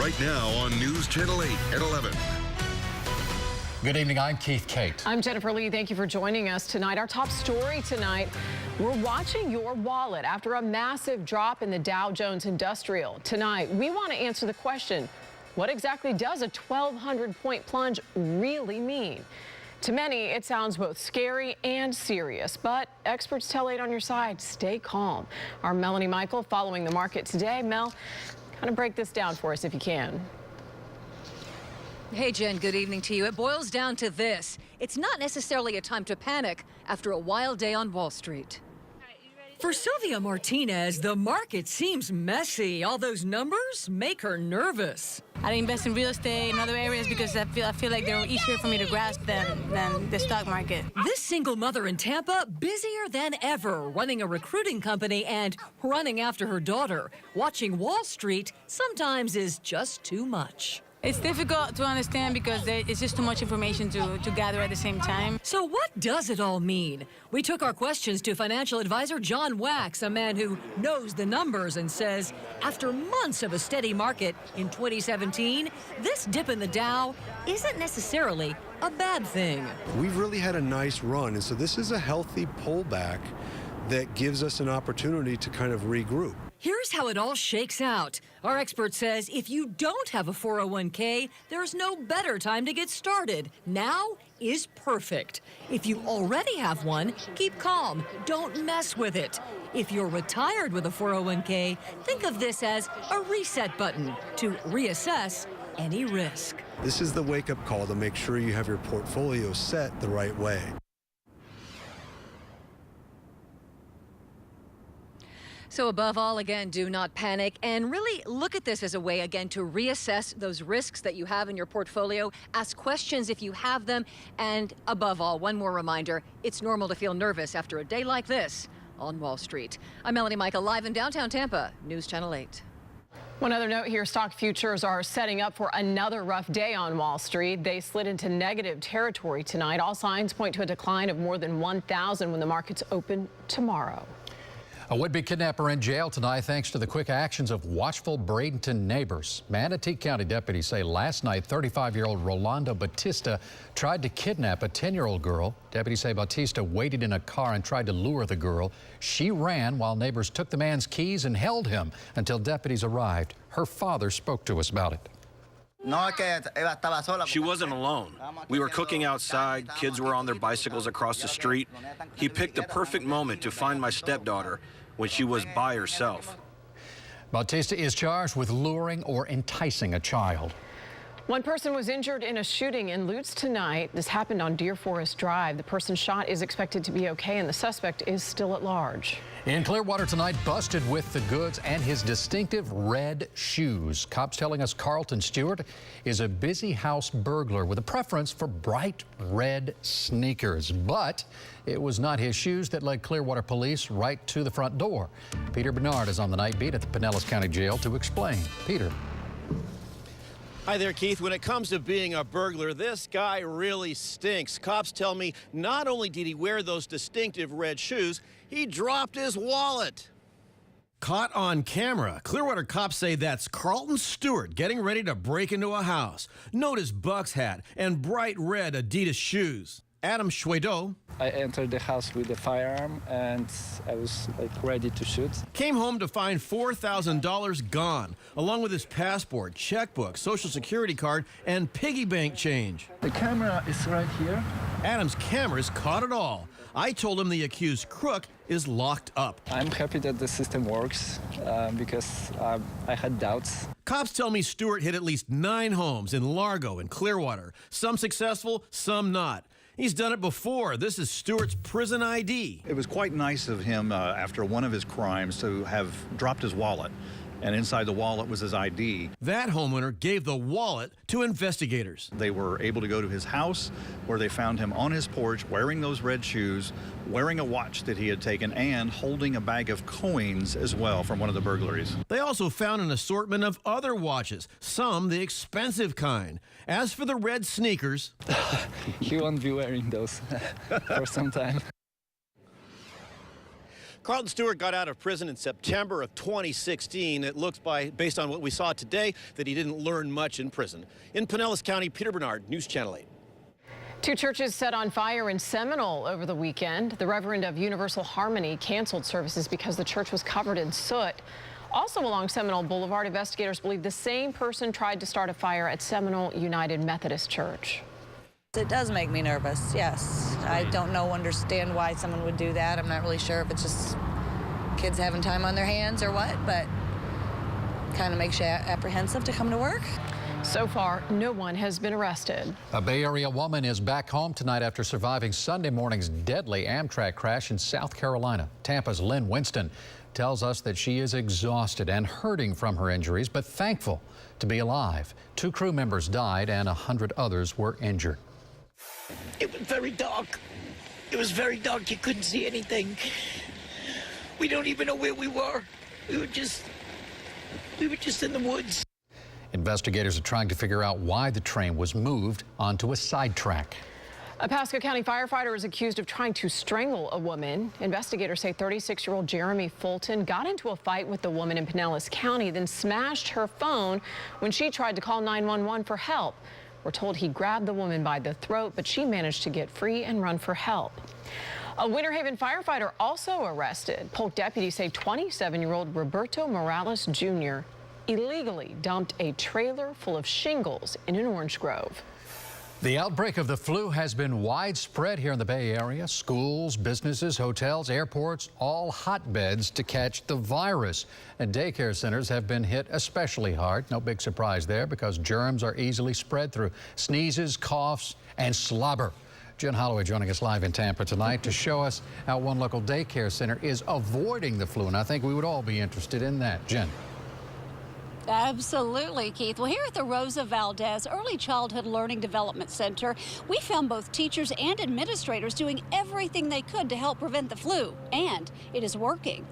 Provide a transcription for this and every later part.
right now on News Channel 8 at 11. Good evening, I'm Keith Kate. I'm Jennifer Lee. Thank you for joining us tonight. Our top story tonight, we're watching your wallet after a massive drop in the Dow Jones Industrial. Tonight, we want to answer the question, what exactly does a 1,200-point plunge really mean? To many, it sounds both scary and serious, but experts tell 8 on your side, stay calm. Our Melanie Michael following the market today. Mel, kind of break this down for us if you can. Hey, Jen, good evening to you. It boils down to this. It's not necessarily a time to panic after a wild day on Wall Street. For Sylvia Martinez, the market seems messy. All those numbers make her nervous. I invest in real estate and other areas because I feel like they're easier for me to grasp than the stock market. This single mother in Tampa, busier than ever, running a recruiting company and running after her daughter. Watching Wall Street sometimes is just too much. It's difficult to understand because it's just too much information to gather at the same time. So what does it all mean? We took our questions to financial advisor John Wax, a man who knows the numbers and says, after months of a steady market in 2017, this dip in the Dow isn't necessarily a bad thing. We've really had a nice run, and so this is a healthy pullback that gives us an opportunity to kind of regroup. Here's how it all shakes out. Our expert says if you don't have a 401k, there's no better time to get started. Now is perfect. If you already have one, keep calm. Don't mess with it. If you're retired with a 401k, think of this as a reset button to reassess any risk. This is the wake-up call to make sure you have your portfolio set the right way. So above all, again, do not panic and really look at this as a way, again, to reassess those risks that you have in your portfolio. Ask questions if you have them. And above all, one more reminder, it's normal to feel nervous after a day like this on Wall Street. I'm Melanie Michael, live in downtown Tampa, News Channel 8. One other note here, stock futures are setting up for another rough day on Wall Street. They slid into negative territory tonight. All signs point to a decline of more than 1,000 when the markets open tomorrow. A would-be kidnapper in jail tonight thanks to the quick actions of watchful Bradenton neighbors. Manatee County deputies say last night 35-year-old Rolando Batista tried to kidnap a 10-year-old girl. Deputies say Batista waited in a car and tried to lure the girl. She ran while neighbors took the man's keys and held him until deputies arrived. Her father spoke to us about it. She wasn't alone. We were cooking outside. Kids were on their bicycles across the street. He picked the perfect moment to find my stepdaughter when she was by herself. Bautista is charged with luring or enticing a child. One person was injured in a shooting in Lutz tonight. This happened on Deer Forest Drive. The person shot is expected to be okay, and the suspect is still at large. In Clearwater tonight, busted with the goods and his distinctive red shoes. Cops telling us Carlton Stewart is a busy house burglar with a preference for bright red sneakers. But it was not his shoes that led Clearwater police right to the front door. Peter Bernard is on the night beat at the Pinellas County Jail to explain. Peter. Hi there, Keith. When it comes to being a burglar, this guy really stinks. Cops tell me not only did he wear those distinctive red shoes, he dropped his wallet. Caught on camera, Clearwater cops say that's Carlton Stewart getting ready to break into a house. Note his Bucks hat and bright red Adidas shoes. Adam Schwedo. I entered the house with a firearm and I was ready to shoot. Came home to find $4,000 gone, along with his passport, checkbook, social security card, and piggy bank change. The camera is right here. Adam's cameras caught it all. I told him the accused crook is locked up. I'm happy that the system works because I had doubts. Cops tell me Stewart hit at least 9 homes in Largo and Clearwater. Some successful, some not. He's done it before. This is Stewart's prison ID. It was quite nice of him after one of his crimes to have dropped his wallet. And inside the wallet was his ID. That homeowner gave the wallet to investigators. They were able to go to his house where they found him on his porch wearing those red shoes, wearing a watch that he had taken, and holding a bag of coins as well from one of the burglaries. They also found an assortment of other watches, some the expensive kind. As for the red sneakers, he won't be wearing those for some time. Carlton Stewart got out of prison in September of 2016. It looks, based on what we saw today, that he didn't learn much in prison. In Pinellas County, Peter Bernard, News Channel 8. 2 churches set on fire in Seminole over the weekend. The Reverend of Universal Harmony canceled services because the church was covered in soot. Also along Seminole Boulevard, investigators believe the same person tried to start a fire at Seminole United Methodist Church. It does make me nervous, yes. I don't understand why someone would do that. I'm not really sure if it's just kids having time on their hands or what, but kind of makes you apprehensive to come to work. So far, no one has been arrested. A Bay Area woman is back home tonight after surviving Sunday morning's deadly Amtrak crash in South Carolina. Tampa's Lynn Winston tells us that she is exhausted and hurting from her injuries, but thankful to be alive. 2 crew members died and 100 others were injured. It was very dark. It was very dark. You couldn't see anything. We don't even know where we were. We were just in the woods. Investigators are trying to figure out why the train was moved onto a sidetrack. A Pasco County firefighter is accused of trying to strangle a woman. Investigators say 36-year-old Jeremy Fulton got into a fight with the woman in Pinellas County, then smashed her phone when she tried to call 911 for help. We're told he grabbed the woman by the throat, but she managed to get free and run for help. A Winter Haven firefighter also arrested. Polk deputies say 27-year-old Roberto Morales Jr. illegally dumped a trailer full of shingles in an orange grove. The outbreak of the flu has been widespread here in the Bay Area. Schools, businesses, hotels, airports, all hotbeds to catch the virus. And daycare centers have been hit especially hard. No big surprise there because germs are easily spread through sneezes, coughs, and slobber. Jen Holloway joining us live in Tampa tonight to show us how one local daycare center is avoiding the flu. And I think we would all be interested in that. Jen. Absolutely, Keith. Well, here at the Rosa Valdez Early Childhood Learning Development Center, we found both teachers and administrators doing everything they could to help prevent the flu, and it is working.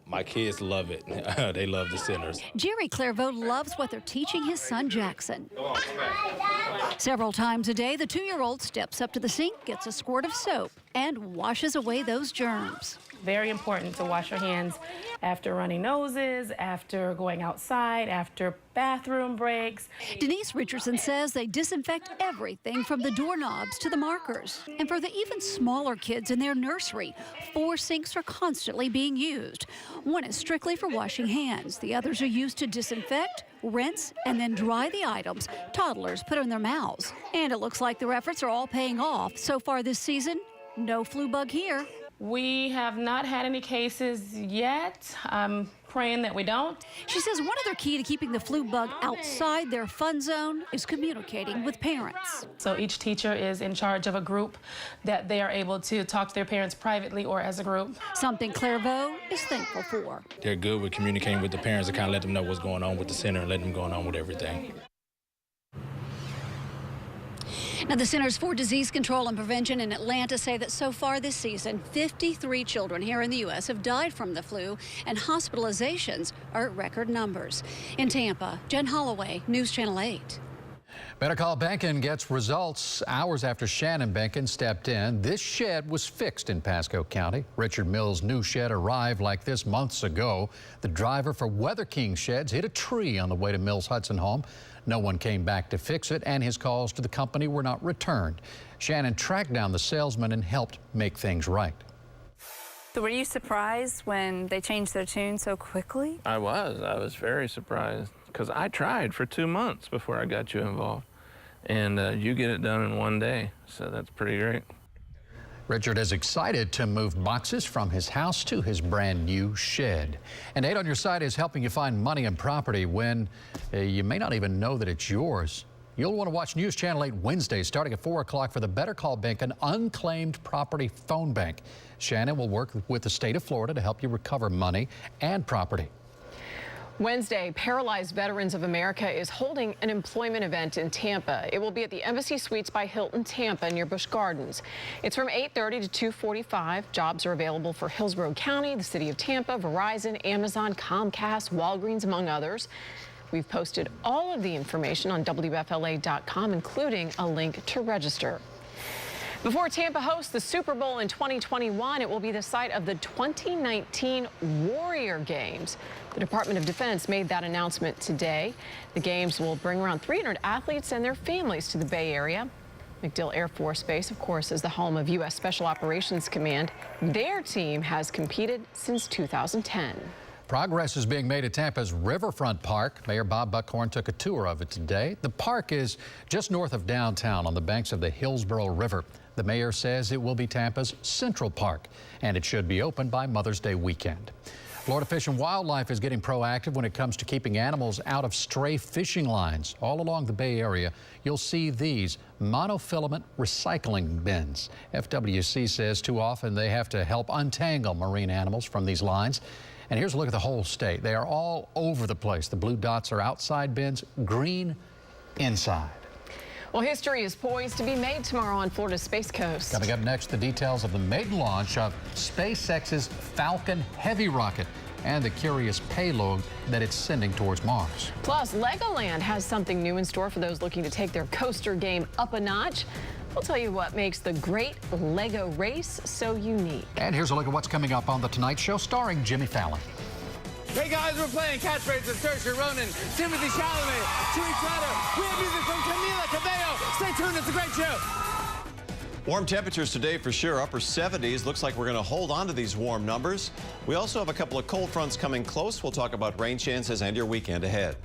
My kids love it. They love the centers. Jerry Clairvaux loves what they're teaching his son Jackson. Several times a day, the 2-year-old steps up to the sink, gets a squirt of soap, and washes away those germs. Very important to wash your hands after running noses, after going outside, after bathroom breaks. Denise Richardson says they disinfect everything from the doorknobs to the markers. And for the even smaller kids in their nursery, 4 sinks are constantly being used. One is strictly for washing hands. The others are used to disinfect, rinse, and then dry the items toddlers put in their mouths. And it looks like their efforts are all paying off. So far this season, no flu bug here. We have not had any cases yet. I'm praying that we don't. She says one other key to keeping the flu bug outside their fun zone is communicating with parents. So each teacher is in charge of a group that they are able to talk to their parents privately or as a group. Something Clairvaux is thankful for. They're good with communicating with the parents to kind of let them know what's going on with the center and let them go on with everything. Now, the Centers for Disease Control and Prevention in Atlanta say that so far this season, 53 children here in the U.S. have died from the flu, and hospitalizations are at record numbers. In Tampa, Jen Holloway, News Channel 8. Better Call Benkin gets results hours after Shannon Benkin stepped in. This shed was fixed in Pasco County. Richard Mills' new shed arrived like this months ago. The driver for Weather King Sheds hit a tree on the way to Mills' Hudson home. No one came back to fix it, and his calls to the company were not returned. Shannon tracked down the salesman and helped make things right. So were you surprised when they changed their tune so quickly? I was very surprised because I tried for 2 months before I got you involved. And you get it done in 1 day, so that's pretty great. Richard is excited to move boxes from his house to his brand new shed. And 8 on Your Side is helping you find money and property when you may not even know that it's yours. You'll want to watch News Channel 8 Wednesday starting at 4 o'clock for the Better Call Benkin Unclaimed Property Phone Bank. Shannon will work with the state of Florida to help you recover money and property. Wednesday, Paralyzed Veterans of America is holding an employment event in Tampa. It will be at the Embassy Suites by Hilton Tampa near Busch Gardens. It's from 8:30 to 2:45. Jobs are available for Hillsborough County, the City of Tampa, Verizon, Amazon, Comcast, Walgreens, among others. We've posted all of the information on WFLA.com, including a link to register. Before Tampa hosts the Super Bowl in 2021, it will be the site of the 2019 Warrior Games. The Department of Defense made that announcement today. The games will bring around 300 athletes and their families to the Bay Area. MacDill Air Force Base, of course, is the home of U.S. Special Operations Command. Their team has competed since 2010. Progress is being made at Tampa's Riverfront Park. Mayor Bob Buckhorn took a tour of it today. The park is just north of downtown on the banks of the Hillsborough River. The mayor says it will be Tampa's Central Park, and it should be open by Mother's Day weekend. Florida Fish and Wildlife is getting proactive when it comes to keeping animals out of stray fishing lines. All along the Bay Area, you'll see these monofilament recycling bins. FWC says too often they have to help untangle marine animals from these lines. And here's a look at the whole state. They are all over the place. The blue dots are outside bins, green inside. Well, history is poised to be made tomorrow on Florida's Space Coast. Coming up next, the details of the maiden launch of SpaceX's Falcon Heavy rocket and the curious payload that it's sending towards Mars. Plus, Legoland has something new in store for those looking to take their coaster game up a notch. We'll tell you what makes the Great Lego Race so unique. And here's a look at what's coming up on The Tonight Show, starring Jimmy Fallon. Hey guys, we're playing catchphrases with Saoirse Ronan, Timothy Chalamet, Chewie Trotter. We have music from Camila Cabello. Stay tuned, it's a great show. Warm temperatures today for sure, upper 70s. Looks like we're going to hold on to these warm numbers. We also have a couple of cold fronts coming close. We'll talk about rain chances and your weekend ahead.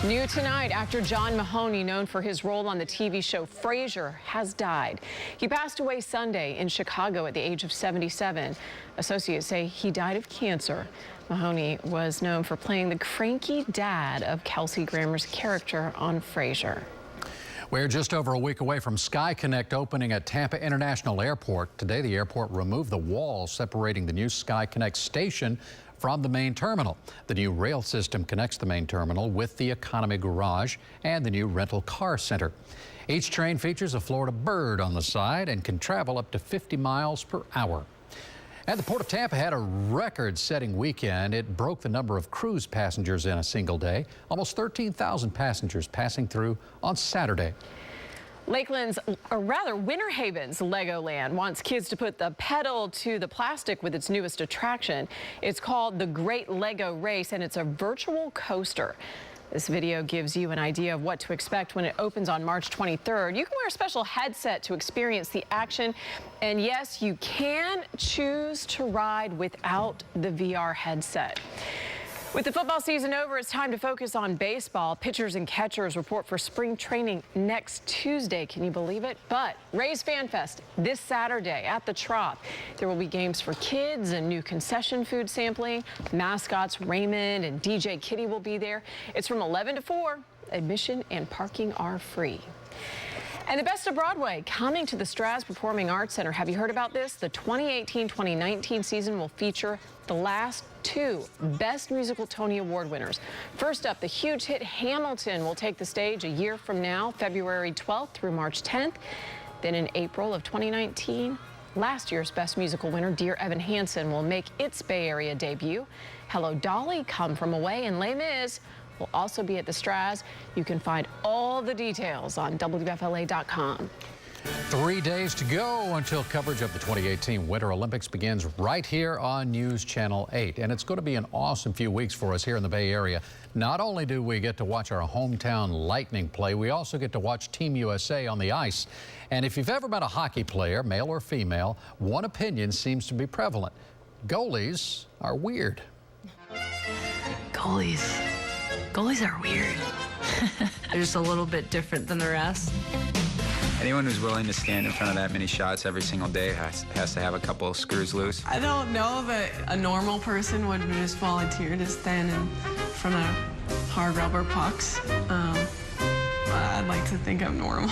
New tonight, actor John Mahoney, known for his role on the TV show Frasier, has died. He passed away Sunday in Chicago at the age of 77. Associates say he died of cancer. Mahoney was known for playing the cranky dad of Kelsey Grammer's character on Frasier. We're just over a week away from Sky Connect opening at Tampa International Airport. Today, the airport removed the wall separating the new Sky Connect station from the main terminal. The new rail system connects the main terminal with the Economy Garage and the new rental car center. Each train features a Florida bird on the side and can travel up to 50 miles per hour. And the Port of Tampa had a record-setting weekend. It broke the number of cruise passengers in a single day. Almost 13,000 passengers passing through on Saturday. Lakeland's, or rather Winter Haven's Legoland wants kids to put the pedal to the plastic with its newest attraction. It's called the Great Lego Race, and it's a virtual coaster. This video gives you an idea of what to expect when it opens on March 23rd. You can wear a special headset to experience the action. And yes, you can choose to ride without the VR headset. With the football season over, it's time to focus on baseball. Pitchers and catchers report for spring training next Tuesday. Can you believe it? But Rays Fan Fest this Saturday at the Trop. There will be games for kids and new concession food sampling. Mascots Raymond and DJ Kitty will be there. It's from 11 to 4. Admission and parking are free. And the Best of Broadway coming to the Straz Performing Arts Center. Have you heard about this? The 2018-2019 season will feature the last two Best Musical Tony Award winners. First up, the huge hit Hamilton will take the stage a year from now, February 12th through March 10th. Then in April of 2019, last year's Best Musical winner, Dear Evan Hansen, will make its Bay Area debut. Hello Dolly, Come From Away, and Les Mis will also be at the Straz. You can find all the details on WFLA.com. 3 days to go until coverage of the 2018 Winter Olympics begins right here on News Channel 8. And it's going to be an awesome few weeks for us here in the Bay Area. Not only do we get to watch our hometown Lightning play, we also get to watch Team USA on the ice. And if you've ever met a hockey player, male or female, one opinion seems to be prevalent. Goalies are weird. Goalies are weird. They're just a little bit different than the rest. Anyone who's willing to stand in front of that many shots every single day has to have a couple of screws loose. I don't know that a normal person would just volunteer to stand in front of hard rubber pucks. But I'd like to think I'm normal.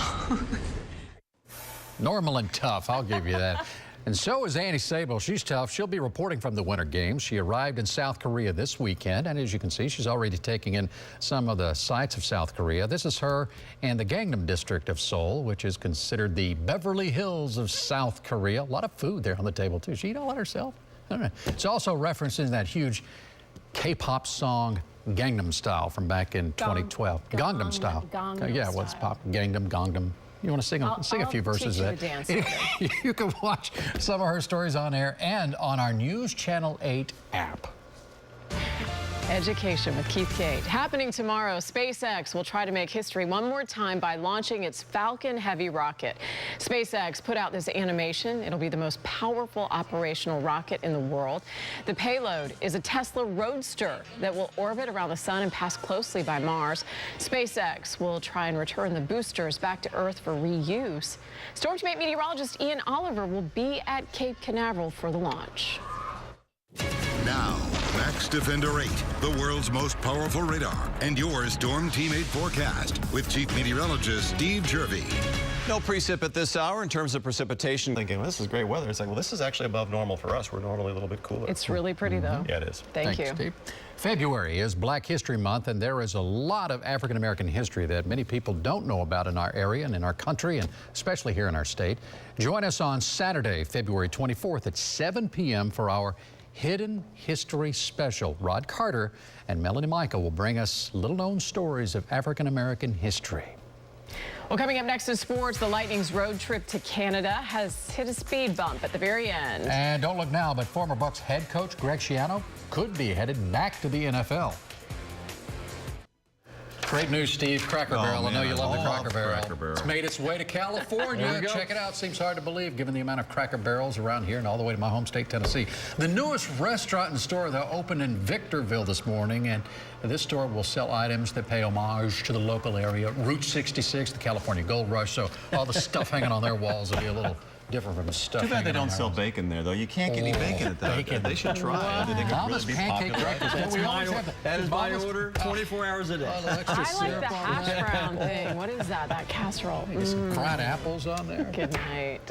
Normal and tough, I'll give you that. And so is Annie Sable. She's tough. She'll be reporting from the Winter Games. She arrived in South Korea this weekend, and as you can see, she's already taking in some of the sights of South Korea. This is her and the Gangnam district of Seoul, which is considered the Beverly Hills of South Korea. A lot of food there on the table, too. She eat all that herself? I don't know. It's also referencing that huge K-pop song, Gangnam Style, from back in 2012. Gangnam Style. Gangnam yeah, what's pop? Gangnam. You want to sing a few verses I'll of teach you that? to dance. You can watch some of her stories on air and on our News Channel 8 app. Education with Keith Kate. Happening tomorrow, SpaceX will try to make history one more time by launching its Falcon Heavy rocket. SpaceX put out this animation. It'll be the most powerful operational rocket in the world. The payload is a Tesla Roadster that will orbit around the sun and pass closely by Mars. SpaceX will try and return the boosters back to Earth for reuse. Storm Team 8 meteorologist Ian Oliver will be at Cape Canaveral for the launch. Now, Max Defender 8, the world's most powerful radar, and your Storm Team 8 forecast with Chief Meteorologist Steve Jervey. No precip at this hour in terms of precipitation. Thinking, well, this is great weather. It's like, well, this is actually above normal for us. We're normally a little bit cooler. It's really pretty, though. Yeah, it is. Thank you. Steve. February is Black History Month, and there is a lot of African American history that many people don't know about in our area and in our country, and especially here in our state. Join us on Saturday, February 24th at 7 p.m. for our Hidden History Special. Rod Carter and Melanie Michael will bring us little-known stories of African American history. Well, coming up next in sports, the Lightning's road trip to Canada has hit a speed bump at the very end. And don't look now, but former Bucs head coach Greg Schiano could be headed back to the NFL. Great news, Steve. Cracker Barrel. Man, I know you love the Cracker Cracker Barrel. Barrel. It's made its way to California. Check it out. Seems hard to believe given the amount of Cracker Barrels around here and all the way to my home state, Tennessee. The newest restaurant and store, though, opened in Victorville this morning, and this store will sell items that pay homage to the local area. Route 66, the California Gold Rush, so all the stuff hanging on their walls will be a little different from the stuff. Too bad they don't sell bacon there, though. You can't get any bacon at that. Bacon. They should try. I think they could really be pancake popular. breakfast. That is my order 24 hours a day. I like the hash brown thing. What is that? That casserole. Maybe some fried apples on there. Good night.